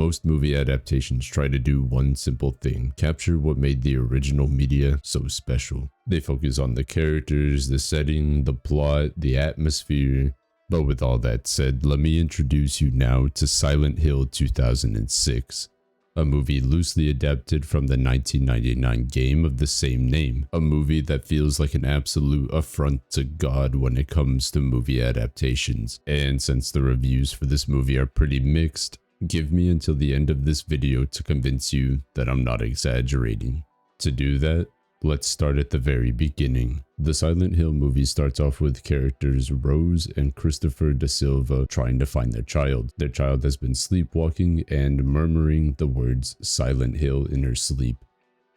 Most movie adaptations try to do one simple thing: capture what made the original media so special. They focus on the characters, the setting, the plot, the atmosphere. But with all that said, let me introduce you now to Silent Hill 2006. A movie loosely adapted from the 1999 game of the same name, a movie that feels like an absolute affront to God when it comes to movie adaptations. And since the reviews for this movie are pretty mixed, give me until the end of this video to convince you that I'm not exaggerating. To do that, let's start at the very beginning. The Silent Hill movie starts off with characters Rose and Christopher Da Silva trying to find their child. Their child has been sleepwalking and murmuring the words Silent Hill in her sleep.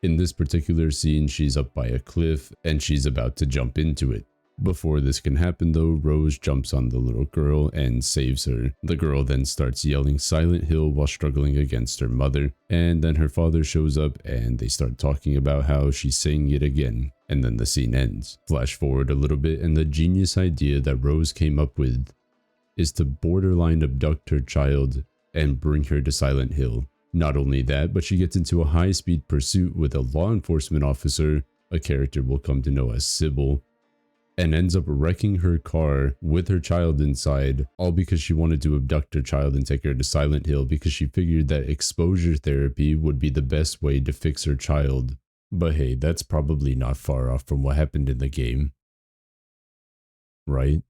In this particular scene, she's up by a cliff and she's about to jump into it. Before this can happen though, Rose jumps on the little girl and saves her. The girl then starts yelling Silent Hill while struggling against her mother, and then her father shows up and they start talking about how she's saying it again, and then the scene ends. Flash forward a little bit, and the genius idea that Rose came up with is to borderline abduct her child and bring her to Silent Hill. Not only that, but she gets into a high-speed pursuit with a law enforcement officer, a character we'll come to know as Sybil, and ends up wrecking her car with her child inside, all because she wanted to abduct her child and take her to Silent Hill because she figured that exposure therapy would be the best way to fix her child. But hey, that's probably not far off from what happened in the game, right?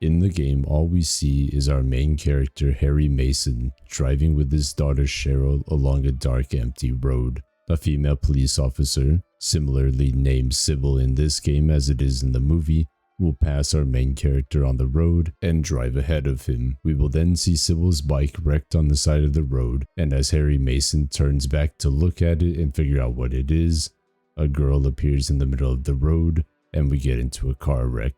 In the game, all we see is our main character Harry Mason driving with his daughter Cheryl along a dark, empty road. A female police officer, similarly named Sybil in this game as it is in the movie, will pass our main character on the road and drive ahead of him. We will then see Sybil's bike wrecked on the side of the road, and as Harry Mason turns back to look at it and figure out what it is, a girl appears in the middle of the road and we get into a car wreck.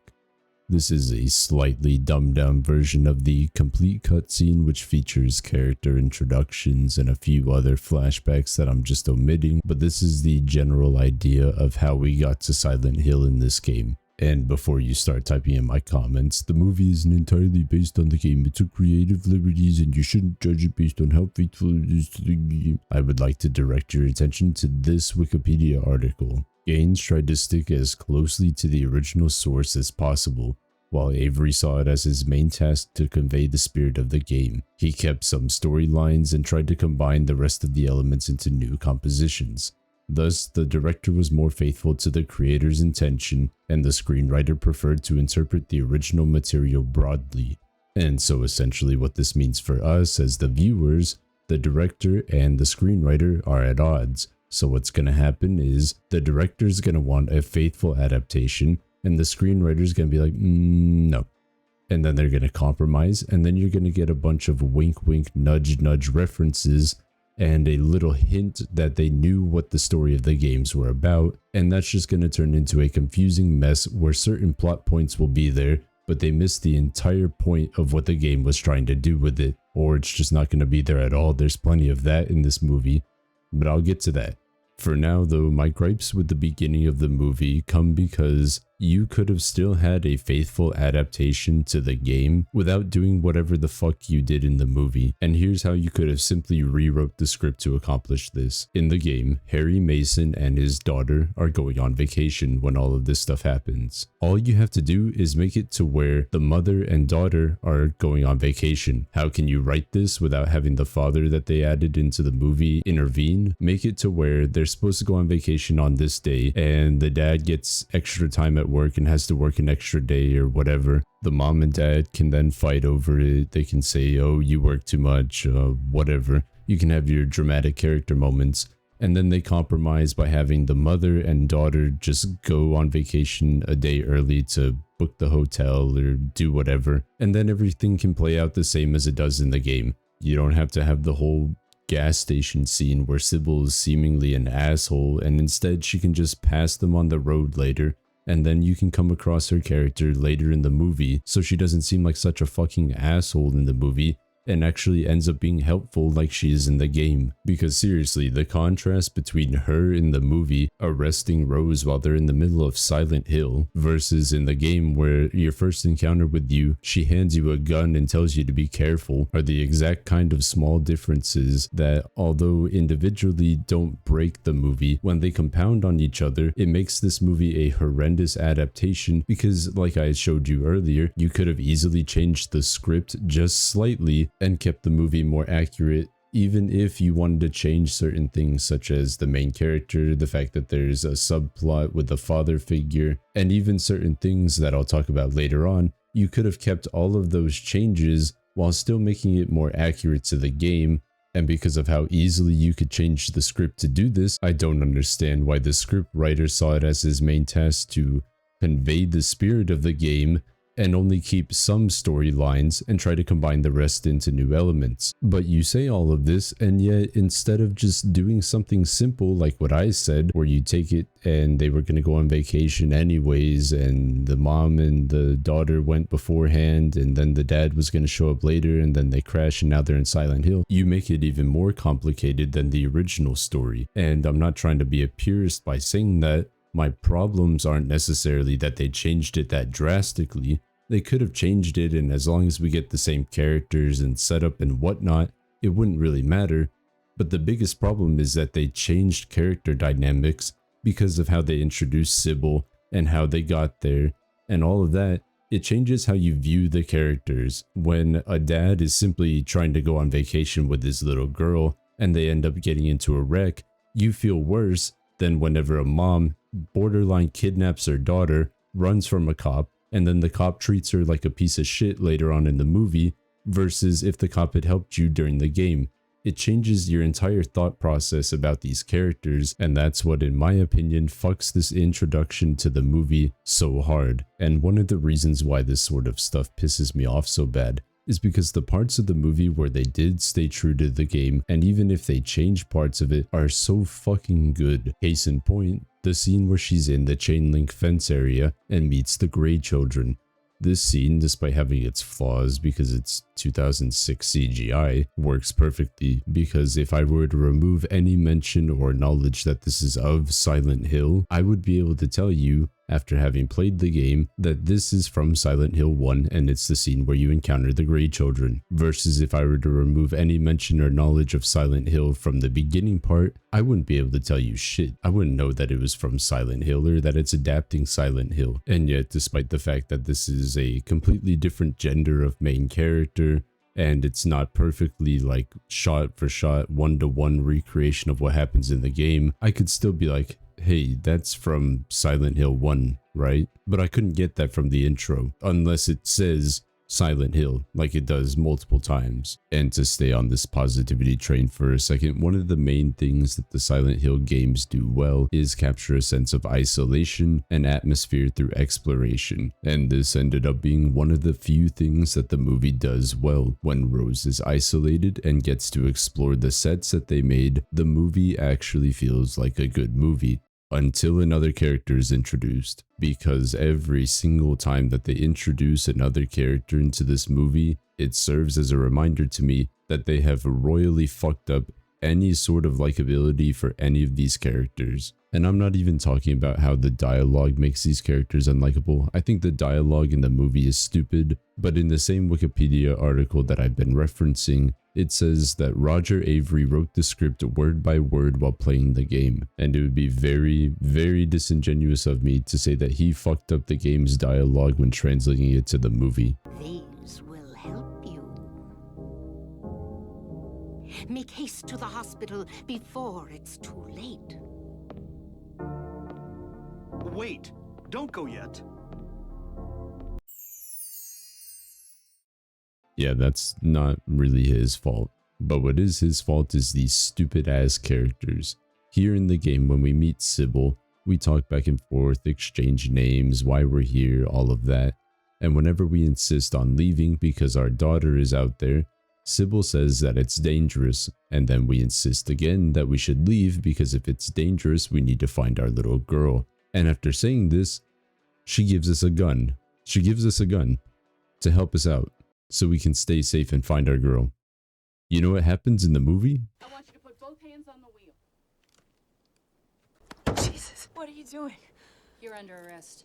This is a slightly dumbed down version of the complete cutscene, which features character introductions and a few other flashbacks that I'm just omitting, but this is the general idea of how we got to Silent Hill in this game. And before you start typing in my comments, the movie isn't entirely based on the game. It took creative liberties and you shouldn't judge it based on how faithful it is to the game. I would like to direct your attention to this Wikipedia article. Gaines tried to stick as closely to the original source as possible, while Avery saw it as his main task to convey the spirit of the game. He kept some storylines and tried to combine the rest of the elements into new compositions. Thus, the director was more faithful to the creator's intention, and the screenwriter preferred to interpret the original material broadly. And so essentially what this means for us as the viewers, the director and the screenwriter are at odds. So what's going to happen is the director's going to want a faithful adaptation and the screenwriter's going to be like, no. And then they're going to compromise, and then you're going to get a bunch of wink wink nudge nudge references and a little hint that they knew what the story of the games were about, and that's just going to turn into a confusing mess where certain plot points will be there, but they miss the entire point of what the game was trying to do with it, or it's just not going to be there at all. There's plenty of that in this movie, but I'll get to that. For now though, my gripes with the beginning of the movie come because you could have still had a faithful adaptation to the game without doing whatever the fuck you did in the movie, and here's how you could have simply rewrote the script to accomplish this. In the game, Harry Mason and his daughter are going on vacation when all of this stuff happens. All you have to do is make it to where the mother and daughter are going on vacation. How can you write this without having the father that they added into the movie intervene? Make it to where they're supposed to go on vacation on this day and the dad gets extra time at work and has to work an extra day or whatever. The mom and dad can then fight over it. They can say, oh, you work too much, whatever. You can have your dramatic character moments, and then they compromise by having the mother and daughter just go on vacation a day early to book the hotel or do whatever, and then everything can play out the same as it does in the game. You don't have to have the whole gas station scene where Sybil is seemingly an asshole, and instead she can just pass them on the road later, and then you can come across her character later in the movie so she doesn't seem like such a fucking asshole in the movie, and actually ends up being helpful like she is in the game. Because seriously, the contrast between her in the movie arresting Rose while they're in the middle of Silent Hill versus in the game where your first encounter with you, she hands you a gun and tells you to be careful, are the exact kind of small differences that, although individually don't break the movie, when they compound on each other, it makes this movie a horrendous adaptation because, like I showed you earlier, you could have easily changed the script just slightly and kept the movie more accurate, even if you wanted to change certain things such as the main character, the fact that there's a subplot with the father figure, and even certain things that I'll talk about later on. You could have kept all of those changes while still making it more accurate to the game. And because of how easily you could change the script to do this, I don't understand why the script writer saw it as his main task to convey the spirit of the game and only keep some storylines and try to combine the rest into new elements. But you say all of this, and yet instead of just doing something simple like what I said, where you take it and they were going to go on vacation anyways, and the mom and the daughter went beforehand, and then the dad was going to show up later, and then they crash and now they're in Silent Hill, you make it even more complicated than the original story. And I'm not trying to be a purist by saying that. My problems aren't necessarily that they changed it that drastically. They could have changed it, and as long as we get the same characters and setup and whatnot, it wouldn't really matter. But the biggest problem is that they changed character dynamics because of how they introduced Sybil and how they got there, and all of that. It changes how you view the characters. When a dad is simply trying to go on vacation with his little girl and they end up getting into a wreck, you feel worse than whenever a mom borderline kidnaps her daughter, runs from a cop, and then the cop treats her like a piece of shit later on in the movie, versus if the cop had helped you during the game. It changes your entire thought process about these characters, and that's what, in my opinion, fucks this introduction to the movie so hard. And one of the reasons why this sort of stuff pisses me off so bad is because the parts of the movie where they did stay true to the game, and even if they change parts of it, are so fucking good. Case in point, the scene where she's in the chain link fence area and meets the Grey Children. This scene, despite having its flaws because it's 2006 CGI, works perfectly, because if I were to remove any mention or knowledge that this is of Silent Hill, I would be able to tell you, after having played the game, that this is from Silent Hill 1 and it's the scene where you encounter the Grey Children. Versus if I were to remove any mention or knowledge of Silent Hill from the beginning part, I wouldn't be able to tell you shit. I wouldn't know that it was from Silent Hill or that it's adapting Silent Hill. And yet, despite the fact that this is a completely different gender of main character, and it's not perfectly like shot for shot, one-to-one recreation of what happens in the game, I could still be like, hey, that's from Silent Hill 1, right? But I couldn't get that from the intro, unless it says Silent Hill, like it does multiple times. And to stay on this positivity train for a second, one of the main things that the Silent Hill games do well is capture a sense of isolation and atmosphere through exploration. And this ended up being one of the few things that the movie does well. When Rose is isolated and gets to explore the sets that they made, the movie actually feels like a good movie. Until another character is introduced, because every single time that they introduce another character into this movie, it serves as a reminder to me that they have royally fucked up any sort of likability for any of these characters. And I'm not even talking about how the dialogue makes these characters unlikable. I think the dialogue in the movie is stupid, but in the same Wikipedia article that I've been referencing, it says that Roger Avery wrote the script word by word while playing the game, and it would be very, very disingenuous of me to say that he fucked up the game's dialogue when translating it to the movie. These will help you. Make haste to the hospital before it's too late. Wait, don't go yet. Yeah, that's not really his fault. But what is his fault is these stupid ass characters. Here in the game, when we meet Sybil, we talk back and forth, exchange names, why we're here, all of that. And whenever we insist on leaving because our daughter is out there, Sybil says that it's dangerous, and then we insist again that we should leave because if it's dangerous, we need to find our little girl. And after saying this, she gives us a gun. She gives us a gun to help us out, so we can stay safe and find our girl. You know what happens in the movie? I want you to put both hands on the wheel. Jesus, what are you doing? You're under arrest.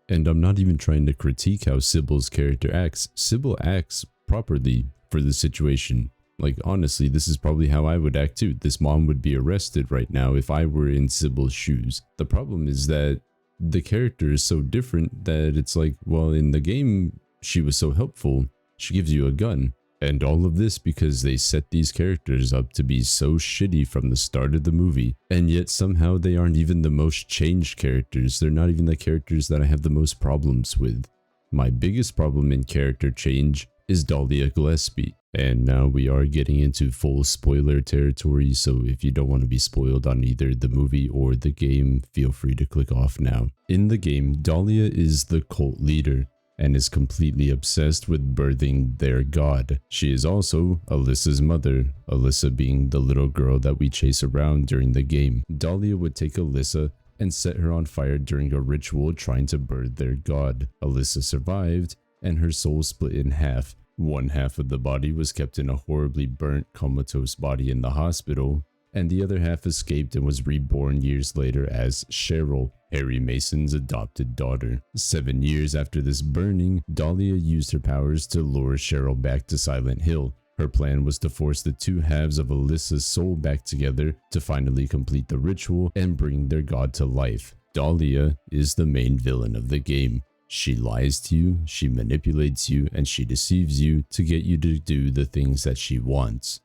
And I'm not even trying to critique how Sybil's character acts. Sybil acts properly for the situation. Like, honestly, this is probably how I would act too. This mom would be arrested right now if I were in Sybil's shoes. The problem is that the character is so different that it's like, well, in the game, she was so helpful. She gives you a gun. And all of this because they set these characters up to be so shitty from the start of the movie. And yet somehow they aren't even the most changed characters. They're not even the characters that I have the most problems with. My biggest problem in character change is Dahlia Gillespie. And now we are getting into full spoiler territory, so if you don't want to be spoiled on either the movie or the game, feel free to click off now. In the game, Dahlia is the cult leader and is completely obsessed with birthing their god. She is also Alyssa's mother, Alyssa being the little girl that we chase around during the game. Dahlia would take Alyssa and set her on fire during a ritual trying to birth their god. Alyssa survived, and her soul split in half. One half of the body was kept in a horribly burnt, comatose body in the hospital, and the other half escaped and was reborn years later as Cheryl, Harry Mason's adopted daughter. 7 years after this burning, Dahlia used her powers to lure Cheryl back to Silent Hill. Her plan was to force the two halves of Alyssa's soul back together to finally complete the ritual and bring their god to life. Dahlia is the main villain of the game. She lies to you, she manipulates you, and she deceives you to get you to do the things that she wants.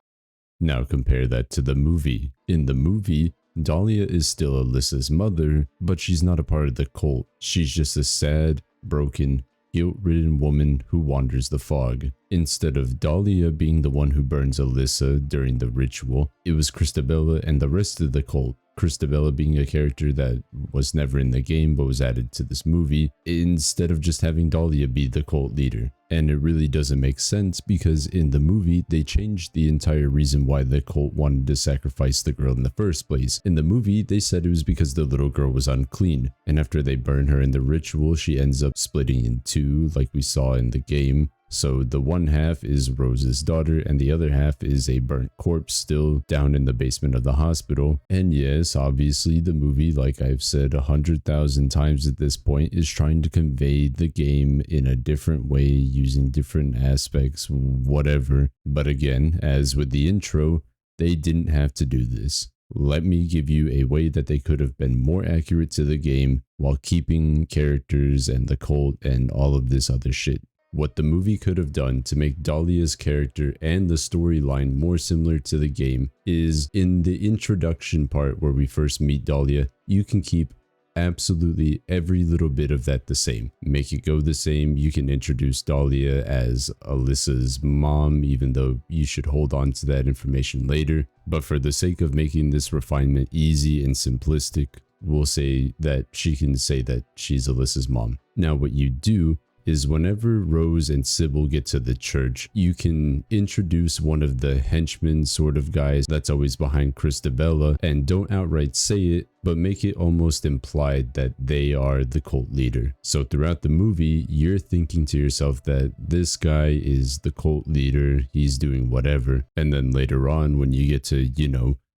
Now compare that to the movie. In the movie, Dahlia is still Alyssa's mother, but she's not a part of the cult. She's just a sad, broken, guilt-ridden woman who wanders the fog. Instead of Dahlia being the one who burns Alyssa during the ritual, it was Christabella and the rest of the cult. Christabella being a character that was never in the game but was added to this movie, instead of just having Dahlia be the cult leader. And it really doesn't make sense because in the movie, they changed the entire reason why the cult wanted to sacrifice the girl in the first place. In the movie, they said it was because the little girl was unclean, and after they burn her in the ritual, she ends up splitting in two like we saw in the game. So the one half is Rose's daughter and the other half is a burnt corpse still down in the basement of the hospital. And yes, obviously the movie, like I've said 100,000 times at this point, is trying to convey the game in a different way using different aspects, whatever. But again, as with the intro, they didn't have to do this. Let me give you a way that they could have been more accurate to the game while keeping characters and the cult and all of this other shit. What the movie could have done to make Dahlia's character and the storyline more similar to the game is in the introduction part where we first meet Dahlia, you can keep absolutely every little bit of that the same. Make it go the same. You can introduce Dahlia as Alyssa's mom, even though you should hold on to that information later. But for the sake of making this refinement easy and simplistic, we'll say that she can say that she's Alyssa's mom. Now what you do is whenever Rose and Sybil get to the church, you can introduce one of the henchmen sort of guys that's always behind Christabella, and don't outright say it, but make it almost implied that they are the cult leader. So throughout the movie, you're thinking to yourself that this guy is the cult leader, he's doing whatever. And then later on, when you get to,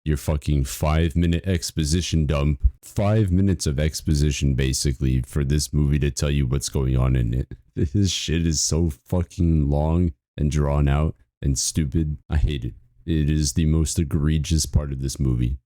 your fucking 5-minute exposition dump, 5 minutes of exposition basically for this movie to tell you what's going on in it. This shit is so fucking long and drawn out and stupid. I hate it. It is the most egregious part of this movie.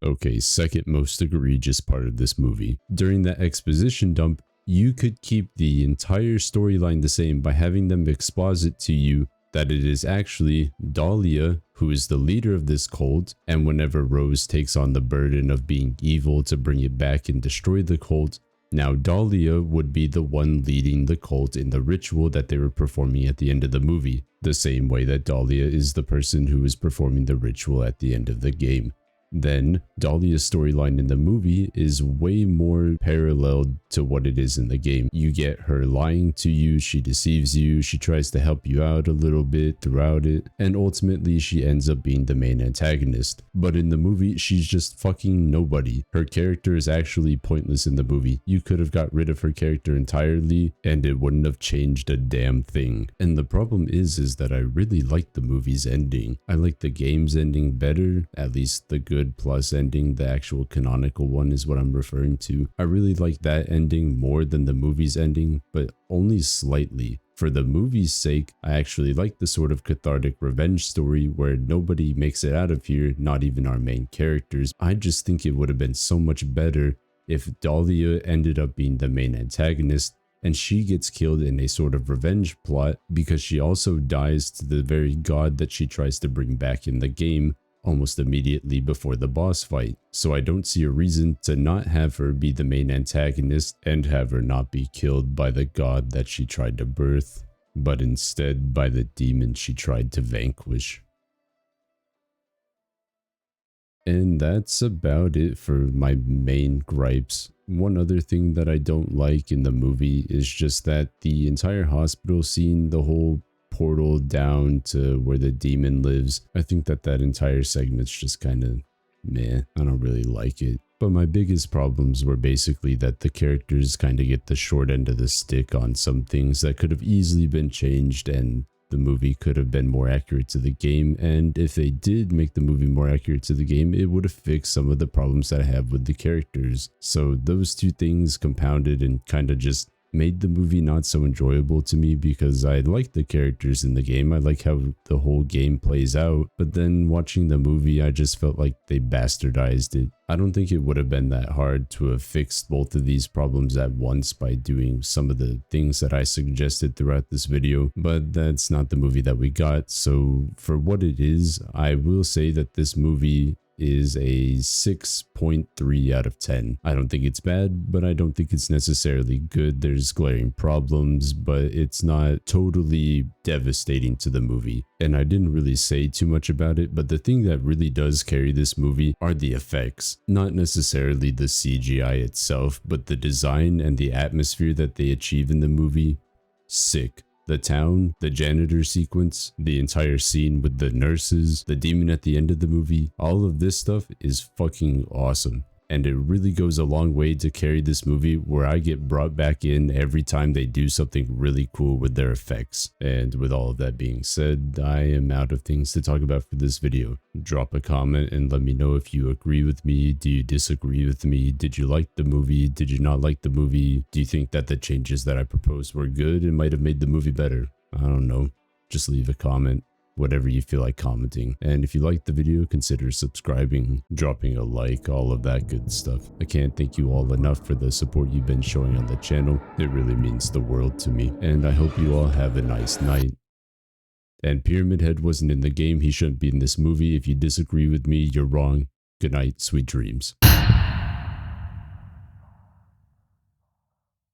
Okay, second most egregious part of this movie. During that exposition dump, you could keep the entire storyline the same by having them exposit to you that it is actually Dahlia who is the leader of this cult, and whenever Rose takes on the burden of being evil to bring it back and destroy the cult, now Dahlia would be the one leading the cult in the ritual that they were performing at the end of the movie, the same way that Dahlia is the person who is performing the ritual at the end of the game. Then, Dahlia's storyline in the movie is way more paralleled to what it is in the game. You get her lying to you, she deceives you, she tries to help you out a little bit throughout it, and ultimately she ends up being the main antagonist. But in the movie, she's just fucking nobody. Her character is actually pointless in the movie. You could have got rid of her character entirely, and it wouldn't have changed a damn thing. And the problem is that I really like the movie's ending. I like the game's ending better, at least the good plus ending, the actual canonical one is what I'm referring to. I really like that ending more than the movie's ending, but only slightly. For the movie's sake, I actually like the sort of cathartic revenge story where nobody makes it out of here, not even our main characters. I just think it would have been so much better if Dahlia ended up being the main antagonist and she gets killed in a sort of revenge plot because she also dies to the very god that she tries to bring back in the game almost immediately before the boss fight. So I don't see a reason to not have her be the main antagonist and have her not be killed by the god that she tried to birth, but instead by the demon she tried to vanquish. And that's about it for my main gripes. One other thing that I don't like in the movie is just that the entire hospital scene, the whole portal down to where the demon lives, I think that entire segment's just kind of meh. I don't really like it. But my biggest problems were basically that the characters kind of get the short end of the stick on some things that could have easily been changed, and the movie could have been more accurate to the game. And if they did make the movie more accurate to the game, it would have fixed some of the problems that I have with the characters. So those two things compounded and kind of just made the movie not so enjoyable to me, because I like the characters in the game. I like how the whole game plays out, but then watching the movie, I just felt like they bastardized it. I don't think it would have been that hard to have fixed both of these problems at once by doing some of the things that I suggested throughout this video, but that's not the movie that we got. So for what it is, I will say that this movie is a 6.3 out of 10. I don't think it's bad, but I don't think it's necessarily good. There's glaring problems, but it's not totally devastating to the movie. And I didn't really say too much about it, but the thing that really does carry this movie are the effects. Not necessarily the CGI itself, but the design and the atmosphere that they achieve in the movie. Sick. The town, the janitor sequence, the entire scene with the nurses, the demon at the end of the movie, all of this stuff is fucking awesome. And it really goes a long way to carry this movie, where I get brought back in every time they do something really cool with their effects. And with all of that being said, I am out of things to talk about for this video. Drop a comment and let me know if you agree with me. Do you disagree with me? Did you like the movie? Did you not like the movie? Do you think that the changes that I proposed were good and might have made the movie better? I don't know. Just leave a comment. Whatever you feel like commenting. And if you liked the video, consider subscribing, dropping a like, all of that good stuff. I can't thank you all enough for the support you've been showing on the channel. It really means the world to me. And I hope you all have a nice night. And Pyramid Head wasn't in the game. He shouldn't be in this movie. If you disagree with me, you're wrong. Good night, sweet dreams.